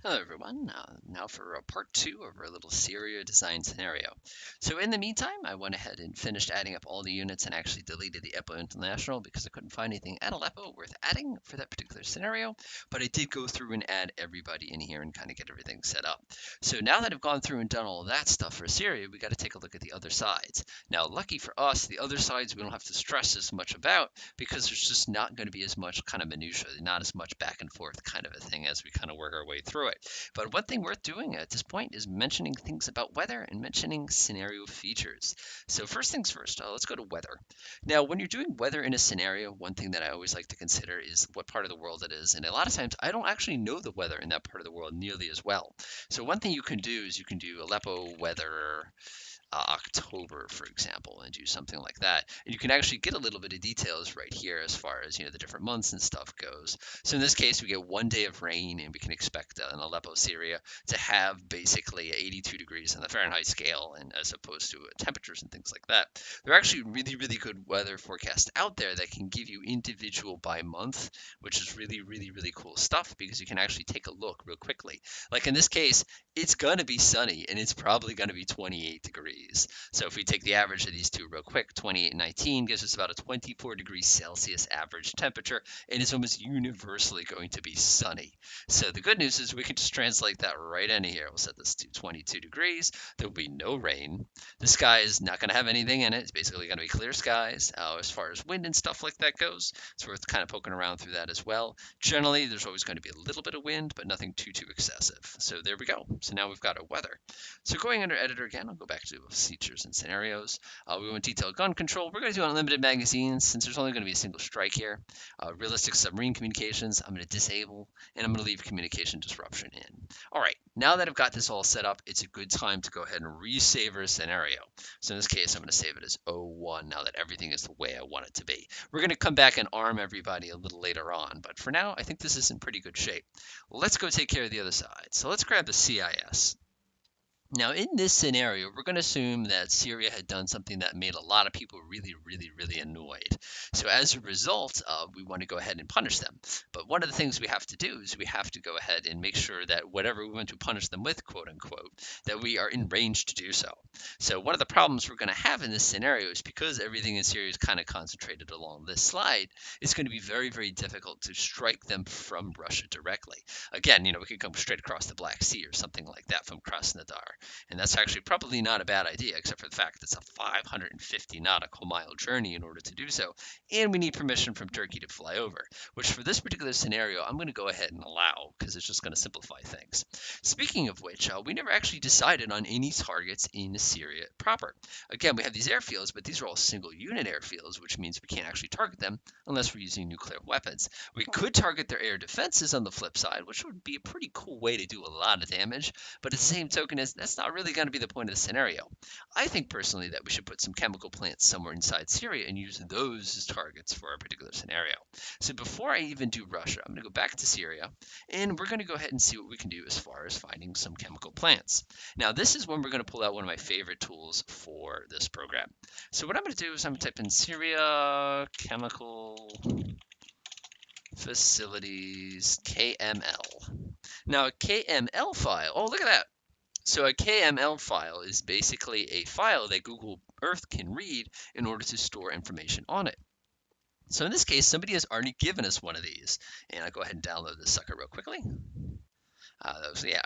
Hello everyone, now for part 2 of our little Syria design scenario. So in the meantime, I went ahead and finished adding up all the units and actually deleted the Aleppo International because I couldn't find anything at Aleppo worth adding for that particular scenario, but I did go through and add everybody in here and kind of get everything set up. So now that I've gone through and done all of that stuff for Syria, we got to take a look at the other sides. Now, lucky for us, the other sides we don't have to stress as much about because there's just not going to be as much kind of minutia, not as much back and forth kind of a thing as we kind of work our way through it. But one thing worth doing at this point is mentioning things about weather and mentioning scenario features. So first things first, let's go to weather. Now, when you're doing weather in a scenario, one thing that I always like to consider is what part of the world it is. And a lot of times I don't actually know the weather in that part of the world nearly as well. So one thing you can do is you can do Aleppo weather October, for example, and do something like that. And you can actually get a little bit of details right here as far as, the different months and stuff goes. So in this case, we get 1 day of rain, and we can expect in Aleppo, Syria, to have basically 82 degrees on the Fahrenheit scale, and as opposed to temperatures and things like that. There are actually really, really good weather forecasts out there that can give you individual by month, which is really, really, really cool stuff because you can actually take a look real quickly. Like in this case, it's going to be sunny and it's probably going to be 28 degrees. So if we take the average of these two real quick, 28 and 19 gives us about a 24 degrees Celsius average temperature, and it's almost universally going to be sunny. So the good news is we can just translate that right into here. We'll set this to 22 degrees. There will be no rain. The sky is not going to have anything in it. It's basically going to be clear skies. As far as wind and stuff like that goes, it's worth kind of poking around through that as well. Generally, there's always going to be a little bit of wind, but nothing too excessive. So there we go. So now we've got our weather. So going under editor again, I'll go back to features and scenarios. We want detailed gun control. We're going to do unlimited magazines since there's only going to be a single strike here. Realistic submarine communications, I'm going to disable, and I'm going to leave communication disruption in. All right, now that I've got this all set up, it's a good time to go ahead and resave our scenario. So in this case, I'm going to save it as 01 now that everything is the way I want it to be. We're going to come back and arm everybody a little later on, but for now, I think this is in pretty good shape. Let's go take care of the other side. So let's grab the CIS. Now, in this scenario, we're going to assume that Syria had done something that made a lot of people really annoyed. So as a result, we want to go ahead and punish them. But one of the things we have to do is we have to go ahead and make sure that whatever we want to punish them with, quote unquote, that we are in range to do so. So one of the problems we're going to have in this scenario is because everything in Syria is kind of concentrated along this slide, it's going to be very difficult to strike them from Russia directly. Again, we could come straight across the Black Sea or something like that from Krasnodar. And that's actually probably not a bad idea, except for the fact that it's a 550 nautical mile journey in order to do so. And we need permission from Turkey to fly over, which for this particular scenario, I'm going to go ahead and allow because it's just going to simplify things. Speaking of which, we never actually decided on any targets in Syria proper. Again, we have these airfields, but these are all single unit airfields, which means we can't actually target them unless we're using nuclear weapons. We could target their air defenses on the flip side, which would be a pretty cool way to do a lot of damage, but at the same token, that's not really going to be the point of the scenario. I think personally that we should put some chemical plants somewhere inside Syria and use those as targets for a particular scenario. So before I even do Russia, I'm going to go back to Syria, and we're going to go ahead and see what we can do as far as finding some chemical plants. Now, this is when we're going to pull out one of my favorite tools for this program. So what I'm going to do is I'm going to type in Syria chemical facilities KML. Now, a KML file, oh, look at that. So a KML file is basically a file that Google Earth can read in order to store information on it. So in this case, somebody has already given us one of these. And I'll go ahead and download this sucker real quickly. I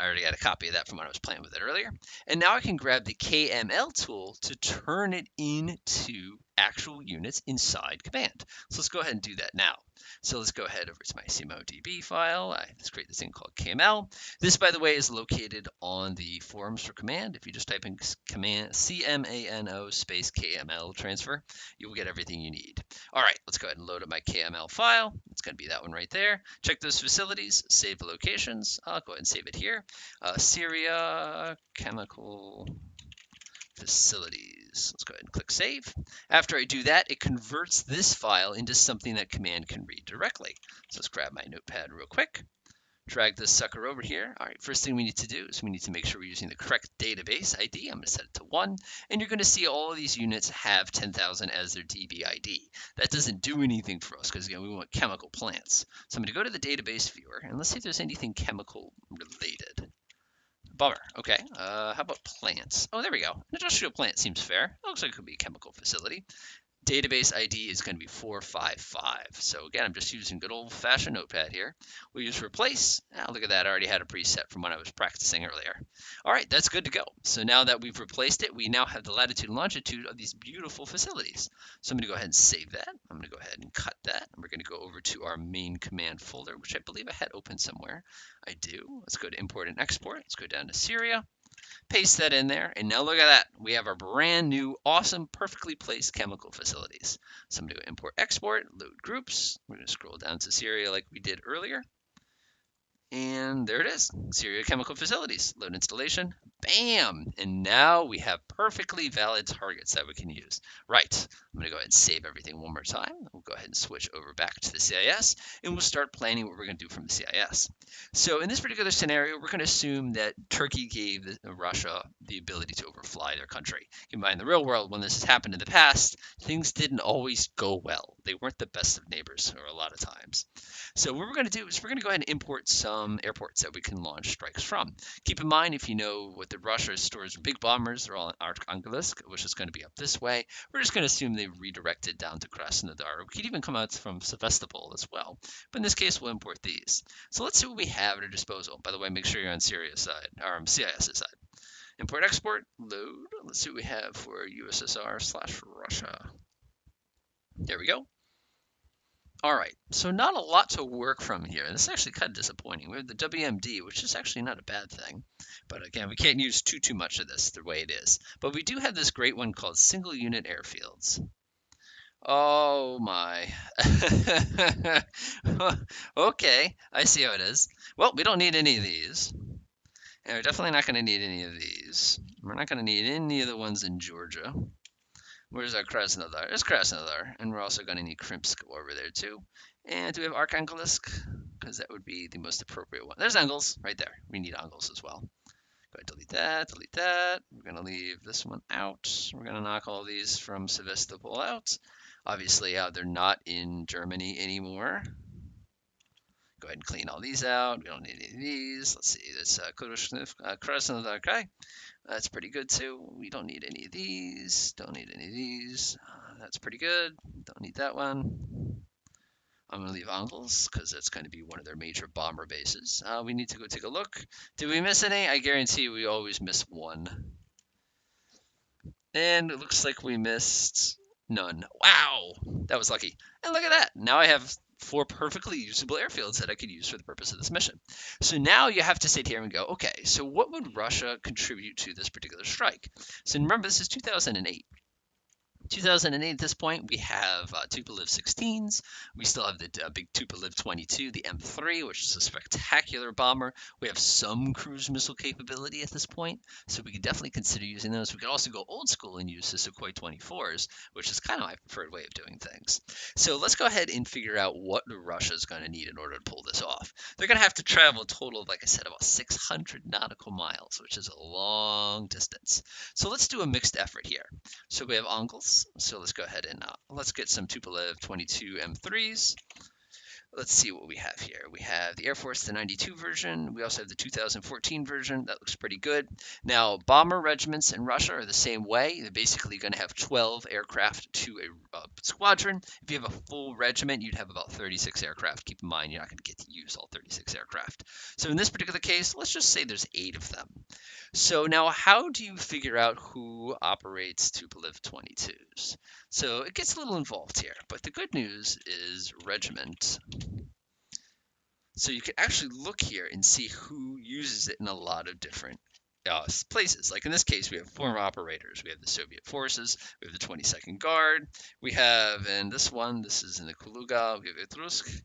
already had a copy of that from when I was playing with it earlier. And now I can grab the KML tool to turn it into actual units inside command. So let's go ahead and do that now. So let's go ahead over to my CMODB file. Let's create this thing called KML. This, by the way, is located on the forums for command. If you just type in command CMANO space KML transfer, you will get everything you need. All right, let's go ahead and load up my KML file. It's going to be that one right there. Check those facilities, save the locations. I'll go ahead and save it here. Syria chemical facilities. Let's go ahead and click save. After I do that, it converts this file into something that command can read directly. So let's grab my notepad real quick. Drag this sucker over here. All right, first thing we need to do is we need to make sure we're using the correct database ID. I'm going to set it to 1, and you're going to see all of these units have 10,000 as their DB ID. That doesn't do anything for us because, again, we want chemical plants. So I'm going to go to the database viewer, and let's see if there's anything chemical related. Bummer. Okay. How about plants? Oh, there we go. An industrial plant seems fair. Looks like it could be a chemical facility. Database ID is going to be 455. So again, I'm just using good old-fashioned notepad here. We use replace. Oh, look at that. I already had a preset from when I was practicing earlier. All right, that's good to go. So now that we've replaced it, we now have the latitude and longitude of these beautiful facilities. So I'm going to go ahead and save that. I'm going to go ahead and cut that. And we're going to go over to our main command folder, which I believe I had open somewhere. I do. Let's go to import and export. Let's go down to Syria. Paste that in there, and now look at that. We have our brand new, awesome, perfectly placed chemical facilities. So I'm going to import, export, load groups. We're going to scroll down to Syria like we did earlier. And there it is, Syria Chemical Facilities. Load installation, bam! And now we have perfectly valid targets that we can use. Right, I'm gonna go ahead and save everything one more time. We'll go ahead and switch over back to the CIS, and we'll start planning what we're gonna do from the CIS. So in this particular scenario, we're gonna assume that Turkey gave Russia the ability to overfly their country. In the real world, when this has happened in the past, things didn't always go well. They weren't the best of neighbors, or a lot of times. So what we're going to do is we're going to go ahead and import some airports that we can launch strikes from. Keep in mind, if you know what the Russia stores big bombers, they're all in Arkhangelsk, which is going to be up this way. We're just going to assume they redirected down to Krasnodar. We could even come out from Sevastopol as well. But in this case, we'll import these. So let's see what we have at our disposal. By the way, make sure you're on Syria's side, or CIS's side. Import, export, load. Let's see what we have for USSR/Russia. There we go. All right, so not a lot to work from here. This is actually kind of disappointing. We have the WMD, which is actually not a bad thing. But again, we can't use too much of this the way it is. But we do have this great one called single unit airfields. Oh my. Okay, I see how it is. Well, we don't need any of these. And we're definitely not going to need any of these. We're not going to need any of the ones in Georgia. Where's our Krasnodar? There's Krasnodar. And we're also going to need Krimsk over there too. And do we have Arkhangelsk? Because that would be the most appropriate one. There's Engels right there. We need Engels as well. Go ahead, delete that, delete that. We're going to leave this one out. We're going to knock all these from Sevastopol out. Obviously, they're not in Germany anymore. Go ahead and clean all these out. We don't need any of these. Let's see. That's Krasnodar. Okay. That's pretty good too. We don't need any of these. Don't need any of these. That's pretty good. Don't need that one. I'm going to leave Angles because that's going to be one of their major bomber bases. We need to go take a look. Did we miss any? I guarantee we always miss one. And it looks like we missed none. Wow, that was lucky. And look at that. Now I have 4 perfectly usable airfields that I could use for the purpose of this mission. So now you have to sit here and go, okay, so what would Russia contribute to this particular strike? So remember, this is 2008. 2008 at this point, we have Tupolev 16s. We still have the big Tupolev 22, the M3, which is a spectacular bomber. We have some cruise missile capability at this point, so we could definitely consider using those. We could also go old school and use the Sukhoi 24s, which is kind of my preferred way of doing things. So let's go ahead and figure out what Russia is going to need in order to pull this off. They're going to have to travel a total of, like I said, about 600 nautical miles, which is a long distance. So let's do a mixed effort here. So we have Angles. So let's go ahead and let's get some Tupolev 22 M3s. Let's see what we have here. We have the Air Force, the 92 version. We also have the 2014 version. That looks pretty good. Now, bomber regiments in Russia are the same way. They're basically going to have 12 aircraft to a squadron. If you have a full regiment, you'd have about 36 aircraft. Keep in mind, you're not going to get to use all 36 aircraft. So in this particular case, let's just say there's 8 of them. So now how do you figure out who operates Tupolev 22s? So it gets a little involved here, but the good news is regiment. So you can actually look here and see who uses it in a lot of different places. Like in this case, we have former operators. We have the Soviet forces. We have the 22nd Guard. We have, and this one, this is in the Kuluga, we have Etrusk.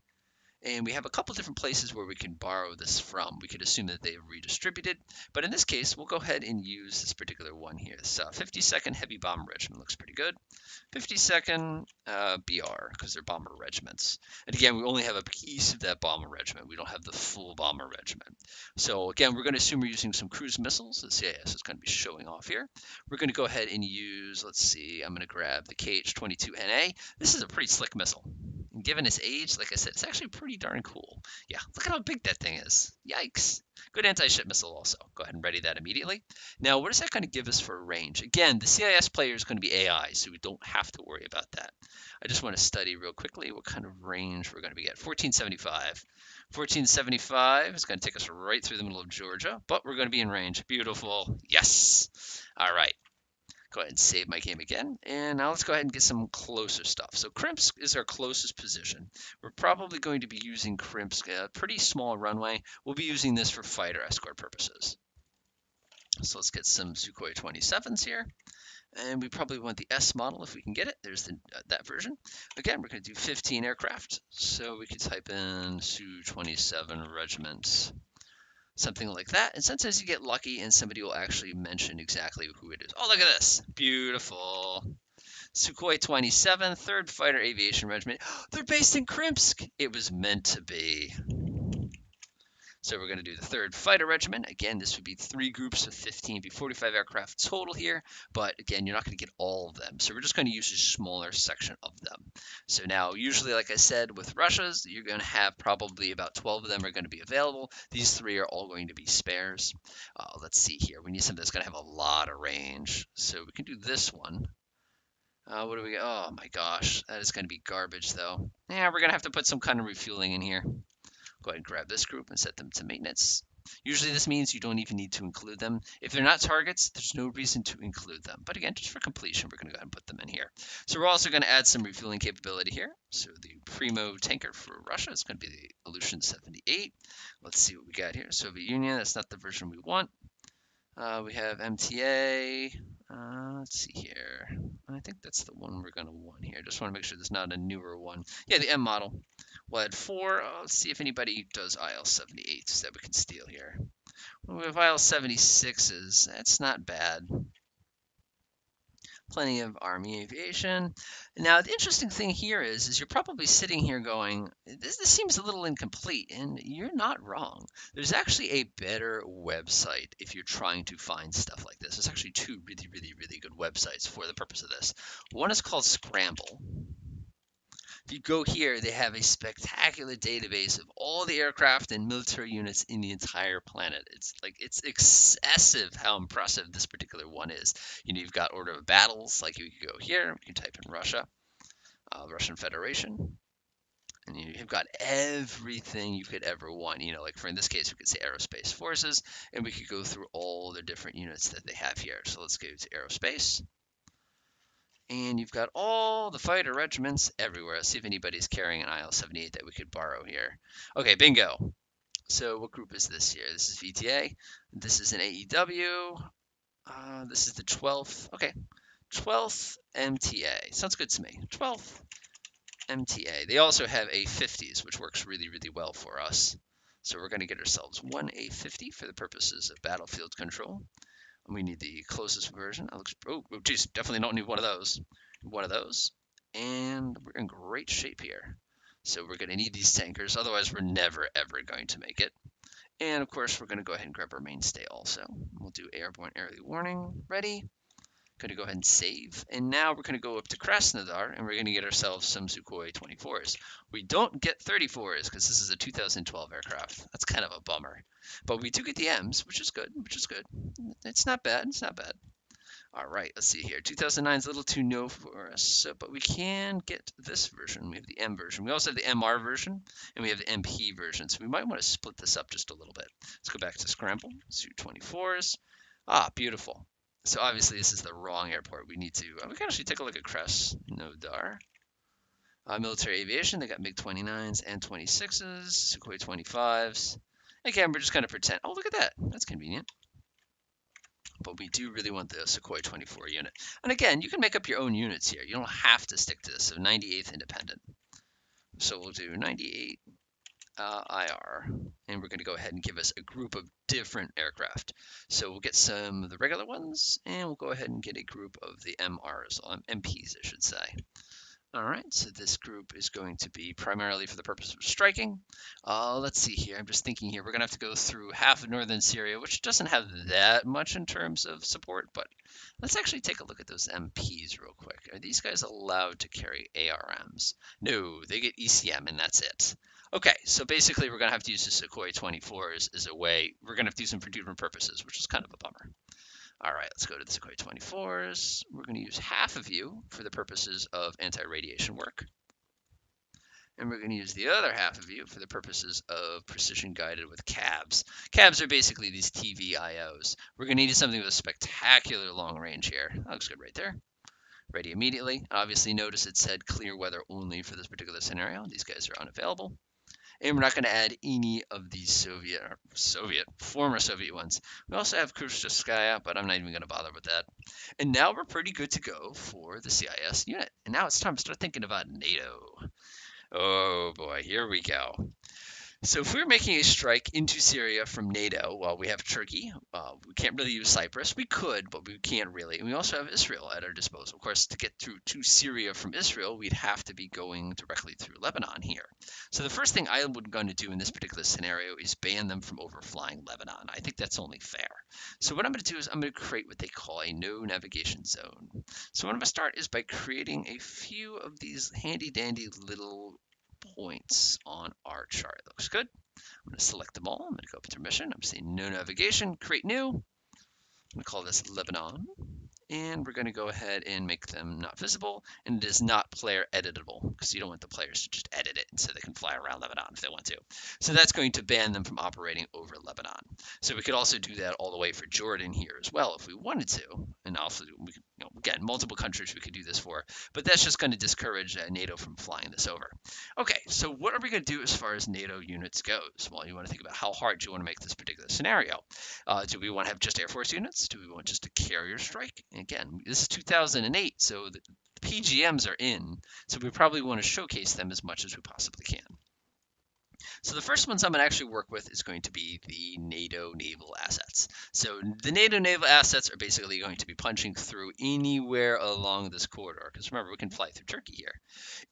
And we have a couple different places where we can borrow this from. We could assume that they've redistributed, but in this case, we'll go ahead and use this particular one here. So 52nd Heavy Bomber Regiment looks pretty good. 52nd BR, because they're bomber regiments. And again, we only have a piece of that bomber regiment. We don't have the full bomber regiment. So again, we're going to assume we're using some cruise missiles. The CIS is going to be showing off here. We're going to go ahead and use, let's see, I'm going to grab the KH-22NA. This is a pretty slick missile. And given its age, like I said, it's actually pretty darn cool. Yeah, look at how big that thing is. Yikes. Good anti-ship missile also. Go ahead and ready that immediately. Now, what is that going to give us for range? Again, the CIS player is going to be AI, so we don't have to worry about that. I just want to study real quickly what kind of range we're going to be at. 1475. 1475 is going to take us right through the middle of Georgia, but we're going to be in range. Beautiful. Yes. All right. Go ahead and save my game again. And now let's go ahead and get some closer stuff. So Krimsk is our closest position. We're probably going to be using Krimsk, a pretty small runway. We'll be using this for fighter escort purposes. So let's get some Sukhoi 27s here. And we probably want the S model if we can get it. There's that version. Again, we're going to do 15 aircraft. So we could type in Su-27 Regiment, something like that. And sometimes you get lucky and somebody will actually mention exactly who it is. Oh, look at this. Beautiful. Sukhoi 27, 3rd Fighter Aviation Regiment. They're based in Krimsk. It was meant to be. So we're going to do the 3rd Fighter Regiment. Again, this would be 3 groups of 15, be 45 aircraft total here. But again, you're not going to get all of them. So we're just going to use a smaller section of them. So now, usually, like I said, with Russia's, you're going to have probably about 12 of them are going to be available. These 3 are all going to be spares. Let's see here. We need something that's going to have a lot of range. So we can do this one. What do we got? Oh my gosh, that is going to be garbage though. Yeah, we're going to have to put some kind of refueling in here. Go ahead and grab this group and set them to maintenance. Usually this means you don't even need to include them. If they're not targets, there's no reason to include them. But again, just for completion, we're going to go ahead and put them in here. So we're also going to add some refueling capability here. So the Primo tanker for Russia is going to be the Aleutian 78. Let's see what we got here. Soviet Union, that's not the version we want. We have MTA. Let's see here. I think that's the one we're going to want here. Just want to make sure there's not a newer one. Yeah, the M model. We'll add 4. Let's see if anybody does IL-78s that we can steal here. Well, we have IL-76s. That's not bad. Plenty of Army aviation. Now, the interesting thing here is you're probably sitting here going, this seems a little incomplete, and you're not wrong. There's actually a better website if you're trying to find stuff like this. There's actually 2 really, really, really good websites for the purpose of this. One is called Scramble. If you go here, they have a spectacular database of all the aircraft and military units in the entire planet. It's excessive how impressive this particular one is. You know, you've got order of battles, like you could go here, you can type in Russia, Russian Federation, and you've got everything you could ever want. You know, like for in this case, we could say aerospace forces, and we could go through all the different units that they have here. So let's go to aerospace. And you've got all the fighter regiments everywhere. Let's see if anybody's carrying an IL-78 that we could borrow here. Okay, bingo. So what group is this here? This is VTA. This is an AEW. This is the 12th. Okay, 12th MTA. Sounds good to me. 12th MTA. They also have A50s, which works really, really well for us. So we're going to get ourselves one A50 for the purposes of battlefield control. We need the closest version. Oh, geez, definitely don't need one of those. One of those. And we're in great shape here. So we're going to need these tankers. Otherwise, we're never, ever going to make it. And of course, we're going to go ahead and grab our mainstay also. We'll do airborne early warning. Ready. Going to go ahead and save. And now we're going to go up to Krasnodar and we're going to get ourselves some Sukhoi 24s. We don't get 34s because this is a 2012 aircraft. That's kind of a bummer. But we do get the M's, which is good, It's not bad, All right, let's see here. 2009 is a little too no for us, but we can get this version. We have the M version. We also have the MR version, and we have the MP version. So we might want to split this up just a little bit. Let's go back to Scramble. Su-24s. Ah, beautiful. So obviously this is the wrong airport. We need to, we can actually take a look at Krasnodar. Military aviation, they got MiG-29s and 26s, Sukhoi 25s. Again, we're just going to pretend. Oh, look at that. That's convenient. But we do really want the Sukhoi 24 unit. And again, you can make up your own units here. You don't have to stick to this. So 98th Independent. So we'll do 98 IR, and we're going to go ahead and give us a group of different aircraft. So we'll get some of the regular ones, and we'll go ahead and get a group of the MRs, MPs, I should say. All right, so this group is going to be primarily for the purpose of striking. Let's see here. I'm just thinking here. We're going to have to go through half of northern Syria, which doesn't have that much in terms of support, but let's actually take a look at those MPs real quick. Are these guys allowed to carry ARMs? No, they get ECM and that's it. Okay, so basically we're going to have to use the Sukhoi 24s as a way. We're going to have to use them for different purposes, which is kind of a bummer. All right, let's go to the Sukhoi 24s. We're going to use half of you for the purposes of anti-radiation work. And we're going to use the other half of you for the purposes of precision guided with cabs. Cabs are basically these TVIOs. We're going to need something with a spectacular long range here. That looks good right there. Ready immediately. Obviously, notice it said clear weather only for this particular scenario. These guys are unavailable. And we're not going to add any of these former Soviet ones. We also have Khrushchevskaya, but I'm not even going to bother with that. And now we're pretty good to go for the CIS unit. And now it's time to start thinking about NATO. Oh boy, here we go. So if we're making a strike into Syria from NATO, well, we have Turkey. We can't really use Cyprus. We could, but we can't really. And we also have Israel at our disposal. Of course, to get through to Syria from Israel, we'd have to be going directly through Lebanon here. So the first thing I would going to do in this particular scenario is ban them from overflying Lebanon. I think that's only fair. So what I'm going to do is I'm going to create what they call a no navigation zone. So what I'm going to start is by creating a few of these handy dandy little points on our chart. Looks good. I'm going to select them all. I'm going to go up to permission. I'm saying no navigation, create new. I'm going to call this Lebanon. And we're going to go ahead and make them not visible. And it is not player editable because you don't want the players to just edit it so they can fly around Lebanon if they want to. So that's going to ban them from operating over Lebanon. So we could also do that all the way for Jordan here as well if we wanted to. And also, we could, again, multiple countries we could do this for. But that's just going to discourage NATO from flying this over. Okay, so what are we going to do as far as NATO units goes? Well, you want to think about how hard do you want to make this particular scenario. Do we want to have just Air Force units? Do we want just a carrier strike? And again, this is 2008, so the PGMs are in, so we probably want to showcase them as much as we possibly can. So the first ones I'm going to actually work with is going to be the NATO naval assets. So the NATO naval assets are basically going to be punching through anywhere along this corridor, because remember, we can fly through Turkey here.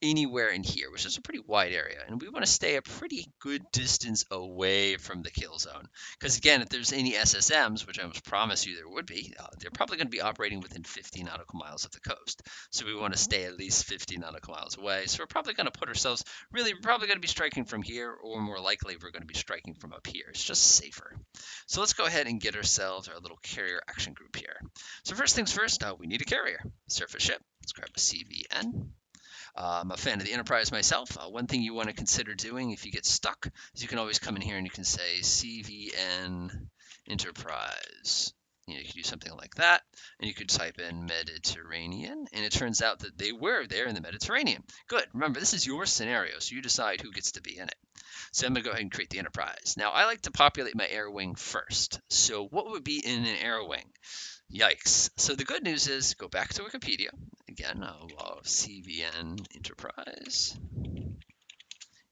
Anywhere in here, which is a pretty wide area. And we want to stay a pretty good distance away from the kill zone. Because again, if there's any SSMs, which I almost promise you there would be, they're probably going to be operating within 50 nautical miles of the coast. So we want to stay at least 50 nautical miles away. So we're probably going to put ourselves, we're probably going to be striking from here, or more likely we're going to be striking from up here. It's just safer. So let's go ahead and get ourselves our little carrier action group here. So first things first, we need a carrier. Surface ship. Let's grab a CVN. I'm a fan of the Enterprise myself. One thing you want to consider doing if you get stuck is you can always come in here and you can say CVN Enterprise. You could do something like that, and you could type in Mediterranean, and it turns out that they were there in the Mediterranean. Good. Remember, this is your scenario, so you decide who gets to be in it. So I'm going to go ahead and create the Enterprise. Now, I like to populate my air wing first. So what would be in an air wing? Yikes. So the good news is go back to Wikipedia. Again, CVN Enterprise.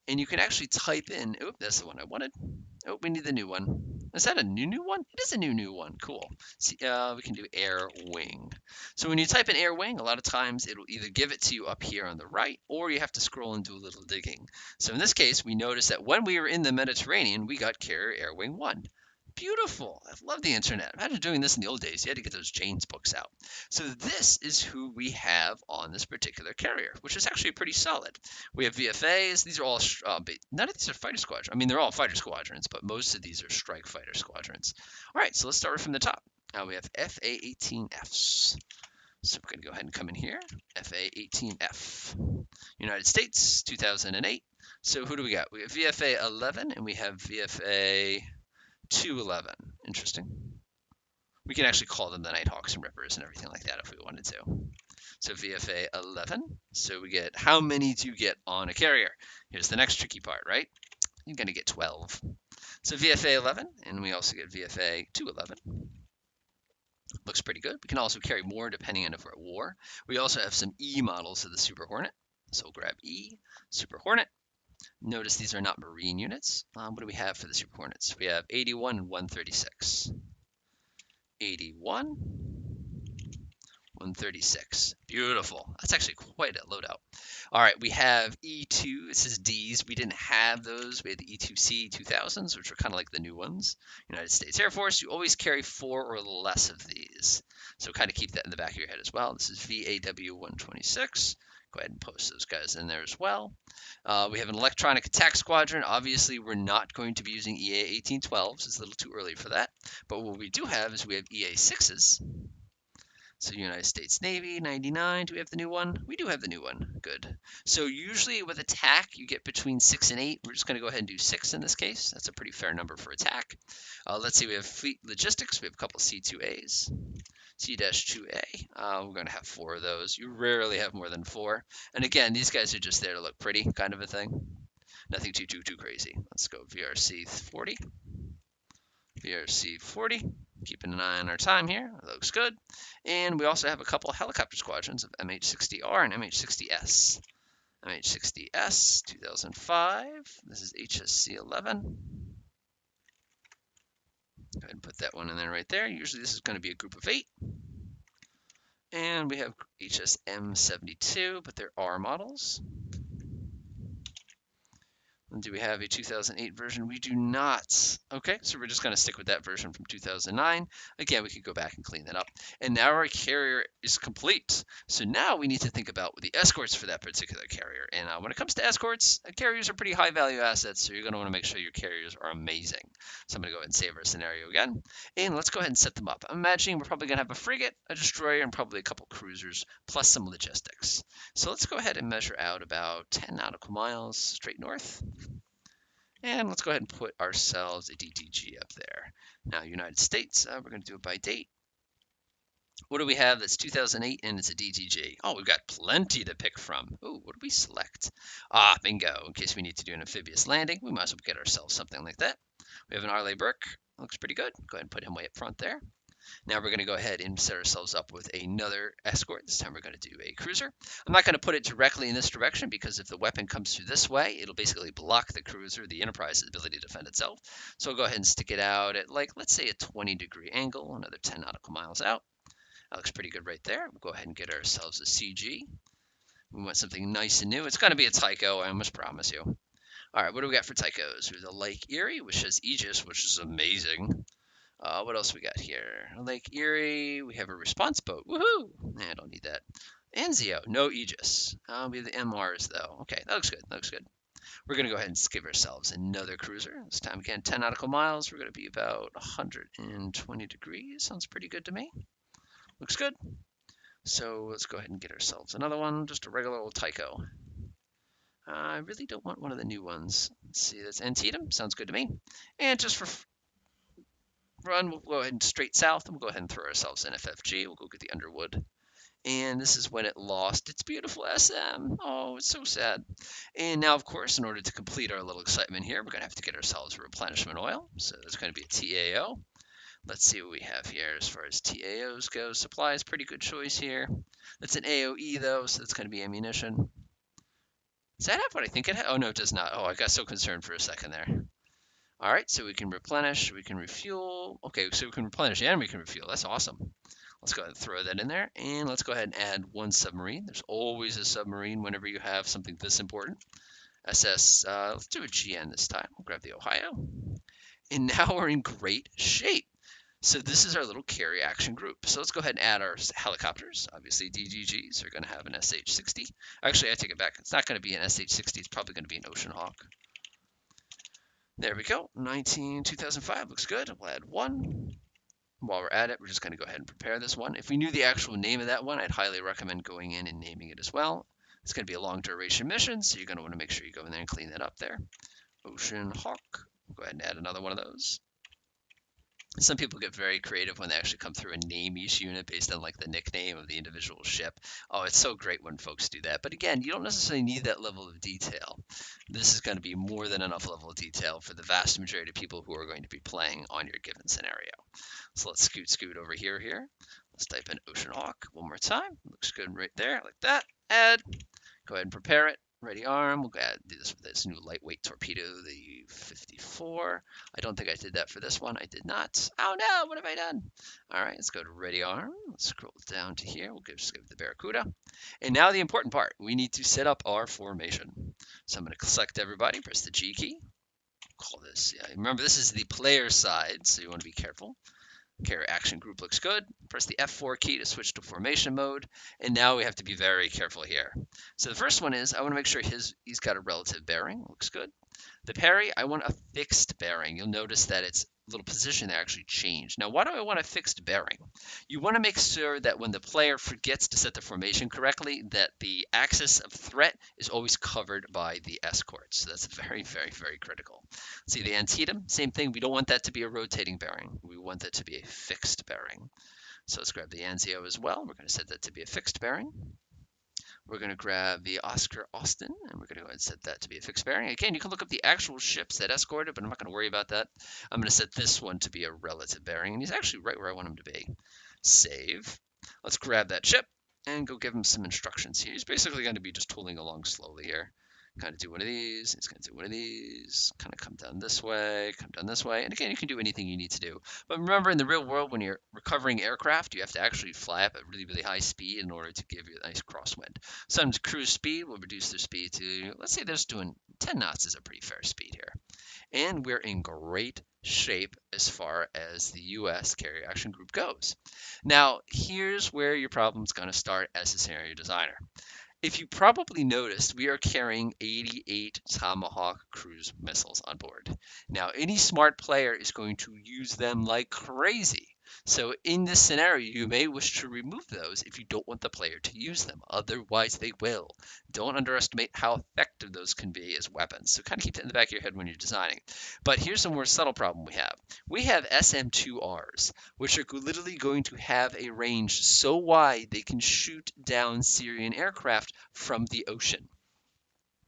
And you can actually type in, oh, that's the one I wanted. Oh, we need the new one. Is that a new one? It is a new one. Cool. See, we can do air wing. So when you type in air wing, a lot of times it'll either give it to you up here on the right, or you have to scroll and do a little digging. So in this case, we notice that when we were in the Mediterranean, we got carrier air wing 1. Beautiful. I love the internet. Imagine doing this in the old days. You had to get those Jane's books out. So this is who we have on this particular carrier, which is actually pretty solid. We have VFAs. These are all, none of these are fighter squadrons. I mean, they're all fighter squadrons, but most of these are strike fighter squadrons. All right, so let's start from the top. Now we have FA-18Fs. So we're going to go ahead and come in here. FA-18F. United States, 2008. So who do we got? We have VFA 11 and we have VFA 211. Interesting. We can actually call them the Nighthawks and Rippers and everything like that if we wanted to. So VFA 11. So we get, how many do you get on a carrier? Here's the next tricky part, right? You're going to get 12. So VFA 11, and we also get VFA 211. Looks pretty good. We can also carry more depending on if we're at war. We also have some E models of the Super Hornet. So we'll grab E, Super Hornet. Notice these are not Marine units. What do we have for the Super Hornets? We have 81 and 136. 81, 136. Beautiful. That's actually quite a loadout. All right, we have E2. It says Ds. We didn't have those. We had the E2C 2000s, which were kind of like the new ones. United States Air Force, you always carry 4 or less of these. So kind of keep that in the back of your head as well. This is VAW 126. Go ahead and post those guys in there as well. We have an electronic attack squadron. Obviously, we're not going to be using EA 1812s. It's a little too early for that. But what we do have is we have EA 6s. So United States Navy, 99. Do we have the new one? We do have the new one. Good. So usually with attack, you get between 6 and 8. We're just going to go ahead and do 6 in this case. That's a pretty fair number for attack. Let's see, we have fleet logistics. We have a couple C2As. C-2A. We're going to have 4 of those. You rarely have more than 4. And again, these guys are just there to look pretty, kind of a thing. Nothing too crazy. Let's go VRC 40. VRC 40. Keeping an eye on our time here. That looks good. And we also have a couple helicopter squadrons of MH-60R and MH-60S. MH-60S 2005. This is HSC-11. Go ahead and put that one in there right there. Usually this is going to be a group of 8. And we have HSM-72, but there are models. And do we have a 2008 version? We do not. Okay, so we're just going to stick with that version from 2009. Again, we could go back and clean that up. And now our carrier is complete. So now we need to think about the escorts for that particular carrier. And when it comes to escorts, carriers are pretty high value assets, so you're going to want to make sure your carriers are amazing. So I'm going to go ahead and save our scenario again. And let's go ahead and set them up. I'm imagining we're probably going to have a frigate, a destroyer, and probably a couple cruisers, plus some logistics. So let's go ahead and measure out about 10 nautical miles straight north. And let's go ahead and put ourselves a DDG up there. Now, United States, we're going to do it by date. What do we have that's 2008 and it's a DDG? Oh, we've got plenty to pick from. Oh, what do we select? Ah, bingo. In case we need to do an amphibious landing, we might as well get ourselves something like that. We have an Arleigh Burke. Looks pretty good. Go ahead and put him way up front there. Now we're going to go ahead and set ourselves up with another escort. This time we're going to do a cruiser. I'm not going to put it directly in this direction because if the weapon comes through this way, it'll basically block the cruiser, the Enterprise's ability to defend itself. So I'll go ahead and stick it out at, like, let's say a 20-degree angle, another 10 nautical miles out. That looks pretty good right there. We'll go ahead and get ourselves a CG. We want something nice and new. It's going to be a Tycho, I almost promise you. All right, what do we got for Tychos? We have the Lake Erie, which has Aegis, which is amazing. What else we got here? Lake Erie. We have a response boat. Woohoo! I don't need that. Anzio, no Aegis. We have the MRs though. Okay, that looks good. That looks good. We're going to go ahead and give ourselves another cruiser. This time again, 10 nautical miles. We're going to be about 120 degrees. Sounds pretty good to me. Looks good. So let's go ahead and get ourselves another one. Just a regular old Tycho. I really don't want one of the new ones. Let's see, that's Antietam. Sounds good to me. And just for run, we'll go ahead and straight south, and we'll go ahead and throw ourselves in FFG. We'll go get the Underwood. And this is when it lost its beautiful SM. Oh, it's so sad. And now, of course, in order to complete our little excitement here, we're going to have to get ourselves a replenishment oil. So there's going to be a TAO. Let's see what we have here as far as TAOs go. Supply is pretty good choice here. That's an AOE, though, so that's going to be ammunition. Does that have what I think it has? Oh, no, it does not. Oh, I got so concerned for a second there. All right, so we can replenish, we can refuel. Okay, so we can replenish and we can refuel. That's awesome. Let's go ahead and throw that in there. And let's go ahead and add one submarine. There's always a submarine whenever you have something this important. SS, let's do a GN this time. We'll grab the Ohio. And now we're in great shape. So this is our little carry action group. So let's go ahead and add our helicopters. Obviously, DGGs are going to have an SH-60. Actually, I take it back. It's not going to be an SH-60. It's probably going to be an Ocean Hawk. There we go. 2005 looks good. We'll add one. While we're at it, we're just going to go ahead and prepare this one. If we knew the actual name of that one, I'd highly recommend going in and naming it as well. It's going to be a long duration mission, so you're going to want to make sure you go in there and clean that up there. Ocean Hawk. We'll go ahead and add another one of those. Some people get very creative when they actually come through and name each unit based on like the nickname of the individual ship. Oh, it's so great when folks do that. But again, you don't necessarily need that level of detail. This is going to be more than enough level of detail for the vast majority of people who are going to be playing on your given scenario. So let's scoot over here. Let's type in Ocean Hawk one more time. Looks good right there, like that. Add. Go ahead and prepare it. Ready arm. We'll do this with this new lightweight torpedo, the 54. I don't think I did that for this one. I did not. Oh no, what have I done? All right, let's go to ready arm. Let's scroll down to here. We'll just give the Barracuda. And now the important part. We need to set up our formation. So I'm going to select everybody, press the G key. Call this, remember this is the player side, so you want to be careful. Carrier action group looks good. Press the F4 key to switch to formation mode. And now we have to be very careful here. So the first one is I want to make sure he's got a relative bearing. Looks good. The parry, I want a fixed bearing. You'll notice that its little position there actually changed. Now, why do I want a fixed bearing? You want to make sure that when the player forgets to set the formation correctly, that the axis of threat is always covered by the escort. So that's very, very, very critical. See the Antietam, same thing. We don't want that to be a rotating bearing. We want that to be a fixed bearing. So let's grab the Anzio as well. We're going to set that to be a fixed bearing. We're going to grab the Oscar Austin, and we're going to go ahead and set that to be a fixed bearing. Again, you can look up the actual ships that escorted, but I'm not going to worry about that. I'm going to set this one to be a relative bearing, and he's actually right where I want him to be. Save. Let's grab that ship and go give him some instructions here. He's basically going to be just tooling along slowly here. Kind of do one of these. He's going to do one of these. Kind of come down this way, come down this way. And again, you can do anything you need to do. But remember, in the real world, when you're recovering aircraft, you have to actually fly up at really, really high speed in order to give you a nice crosswind. Some cruise speed will reduce their speed to, let's say they're just doing 10 knots is a pretty fair speed here. And we're in great shape as far as the U.S. Carrier Action Group goes. Now, here's where your problem's going to start as a scenario designer. If you probably noticed, we are carrying 88 Tomahawk cruise missiles on board. Now, any smart player is going to use them like crazy. So in this scenario, you may wish to remove those if you don't want the player to use them. Otherwise, they will. Don't underestimate how effective those can be as weapons. So kind of keep that in the back of your head when you're designing. But here's a more subtle problem we have. We have SM-2Rs, which are literally going to have a range so wide they can shoot down Syrian aircraft from the ocean.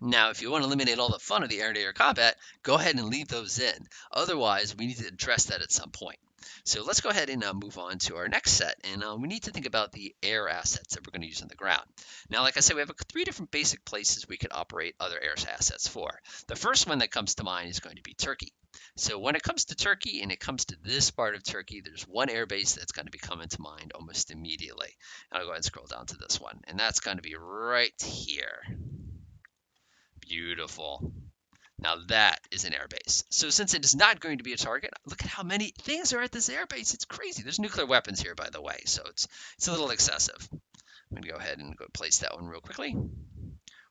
Now, if you want to eliminate all the fun of the air-to-air combat, go ahead and leave those in. Otherwise, we need to address that at some point. So let's go ahead and move on to our next set, and we need to think about the air assets that we're going to use on the ground. Now, like I said, we have 3 different basic places we could operate other air assets for. The first one that comes to mind is going to be Turkey. So when it comes to Turkey and it comes to this part of Turkey, there's one air base that's going to be coming to mind almost immediately. And I'll go ahead and scroll down to this one, and that's going to be right here. Beautiful. Now that is an airbase. So since it is not going to be a target, look at how many things are at this airbase. It's crazy. There's nuclear weapons here, by the way, so it's a little excessive. I'm going to go ahead and go place that one real quickly.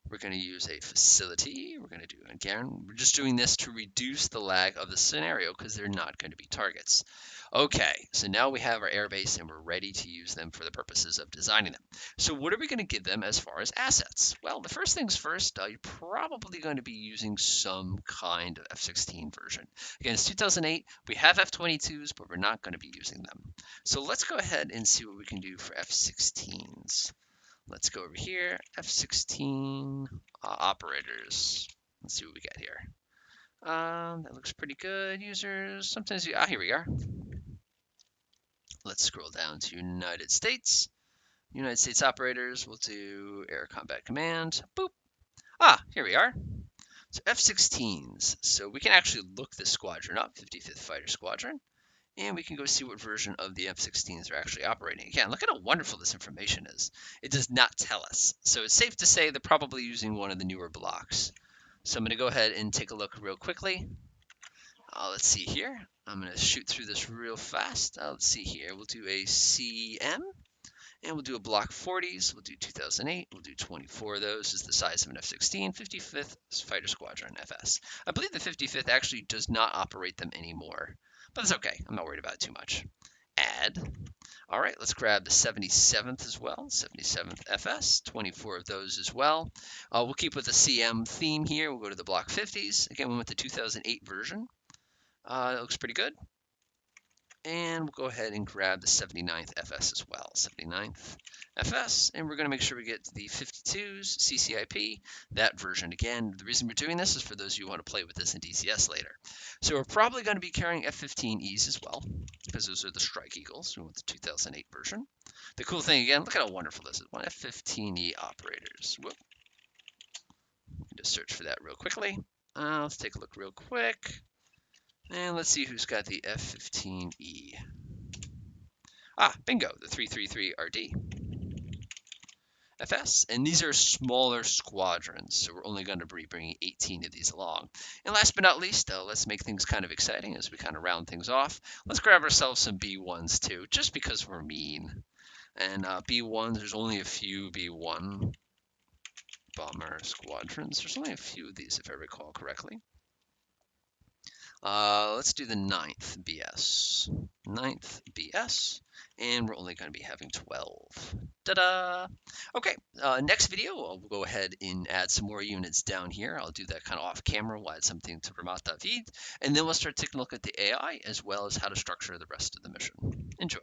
We're going to use a facility. We're going to do, again, we're just doing this to reduce the lag of the scenario because they're not going to be targets. Okay, so now we have our airbase and we're ready to use them for the purposes of designing them. So what are we going to give them as far as assets? Well, the first things first, you're probably going to be using some kind of F-16 version. Again, it's 2008. We have F-22s, but we're not going to be using them. So let's go ahead and see what we can do for F-16s. Let's go over here, F-16 operators. Let's see what we get here. That looks pretty good. Users, sometimes here we are. Let's scroll down to United States. United States operators, we'll do Air Combat Command. Boop. Here we are. So F-16s. So we can actually look this squadron up, 55th Fighter Squadron. And we can go see what version of the F-16s are actually operating. Again, look at how wonderful this information is. It does not tell us. So it's safe to say they're probably using one of the newer blocks. So I'm going to go ahead and take a look real quickly. Let's see here. I'm going to shoot through this real fast. Let's see here. We'll do a CM. And we'll do a block 40s. We'll do 2008. We'll do 24 of those. This is the size of an F-16, 55th Fighter Squadron FS. I believe the 55th actually does not operate them anymore. But it's okay. I'm not worried about it too much. Add. All right, let's grab the 77th as well. 77th FS, 24 of those as well. We'll keep with the CM theme here. We'll go to the block 50s. Again, we went the 2008 version. That looks pretty good. And we'll go ahead and grab the 79th FS as well. 79th FS, and we're going to make sure we get the 52s, CCIP, that version. Again, the reason we're doing this is for those of you who want to play with this in DCS later. So we're probably going to be carrying F-15Es as well, because those are the Strike Eagles. We want the 2008 version. The cool thing, again, look at how wonderful this is. One F-15E operators. Whoop. can just search for that real quickly. Let's take a look real quick. And let's see who's got the F-15E. Ah, bingo, the 333RD. FS, and these are smaller squadrons, so we're only going to be bringing 18 of these along. And last but not least, let's make things kind of exciting as we kind of round things off. Let's grab ourselves some B1s too, just because we're mean. And B1s, there's only a few B1 bomber squadrons. There's only a few of these, if I recall correctly. Let's do the 9th BS. 9th BS, and we're only going to be having 12. Ta-da! Okay, next video, I'll go ahead and add some more units down here. I'll do that kind of off camera, we'll add something to Ramat.vid, and then we'll start taking a look at the AI as well as how to structure the rest of the mission. Enjoy.